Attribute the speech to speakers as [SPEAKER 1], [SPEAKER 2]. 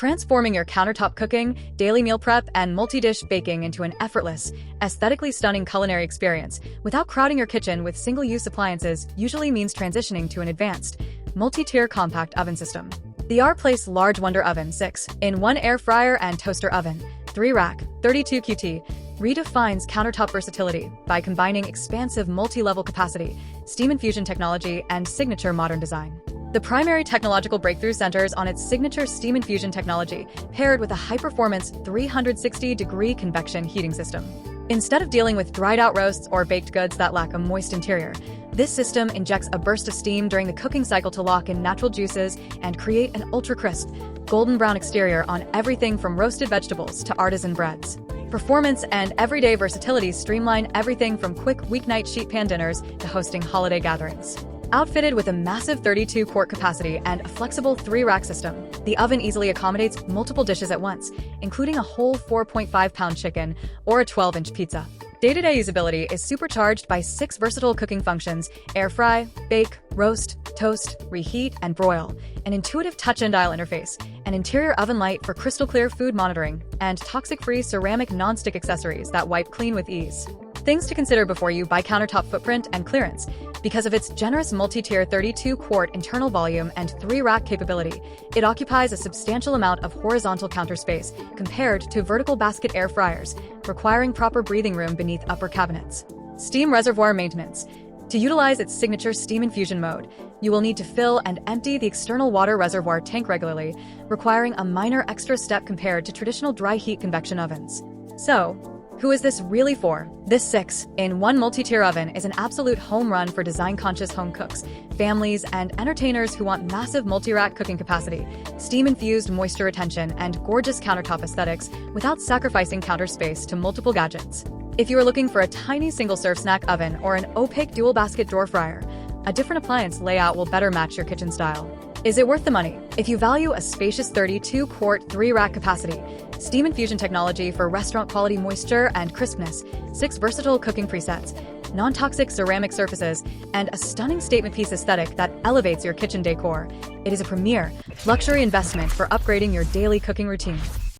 [SPEAKER 1] transforming your countertop cooking, daily meal prep, and multi-dish baking into an effortless, aesthetically stunning culinary experience without crowding your kitchen with single-use appliances usually means transitioning to an advanced, multi-tier compact oven system. The R-Place Large Wonder Oven 6-in-1 air fryer and toaster oven, 3-rack, 32 QT, redefines countertop versatility by combining expansive multi-level capacity, steam infusion technology, and signature modern design. The primary technological breakthrough centers on its signature steam infusion technology, paired with a high-performance 360-degree convection heating system. Instead of dealing with dried-out roasts or baked goods that lack a moist interior, this system injects a burst of steam during the cooking cycle to lock in natural juices and create an ultra-crisp, golden brown exterior on everything from roasted vegetables to artisan breads. Performance and everyday versatility streamline everything from quick weeknight sheet pan dinners to hosting holiday gatherings. Outfitted with a massive 32-quart capacity and a flexible 3-rack system, the oven easily accommodates multiple dishes at once, including a whole 4.5-pound chicken or a 12-inch pizza. Day-to-day usability is supercharged by 6 versatile cooking functions: air fry, bake, roast, toast, reheat, and broil, an intuitive touch and dial interface, an interior oven light for crystal-clear food monitoring, and toxic-free ceramic non-stick accessories that wipe clean with ease. Things to consider before you buy countertop footprint and clearance. Because of its generous multi-tier 32-quart internal volume and 3-rack capability, it occupies a substantial amount of horizontal counter space compared to vertical basket air fryers, requiring proper breathing room beneath upper cabinets. Steam reservoir maintenance. To utilize its signature steam infusion mode, you will need to fill and empty the external water reservoir tank regularly, requiring a minor extra step compared to traditional dry heat convection ovens. So, who is this really for? This 6-in-1 multi-tier oven is an absolute home run for design-conscious home cooks, families, and entertainers who want massive multi-rack cooking capacity, steam-infused moisture retention, and gorgeous countertop aesthetics without sacrificing counter space to multiple gadgets. If you are looking for a tiny single-serve snack oven or an opaque dual-basket drawer fryer, a different appliance layout will better match your kitchen style. Is it worth the money? If you value a spacious 32-quart 3-rack capacity, steam infusion technology for restaurant-quality moisture and crispness, 6 versatile cooking presets, non-toxic ceramic surfaces, and a stunning statement piece aesthetic that elevates your kitchen decor, it is a premier, luxury investment for upgrading your daily cooking routine.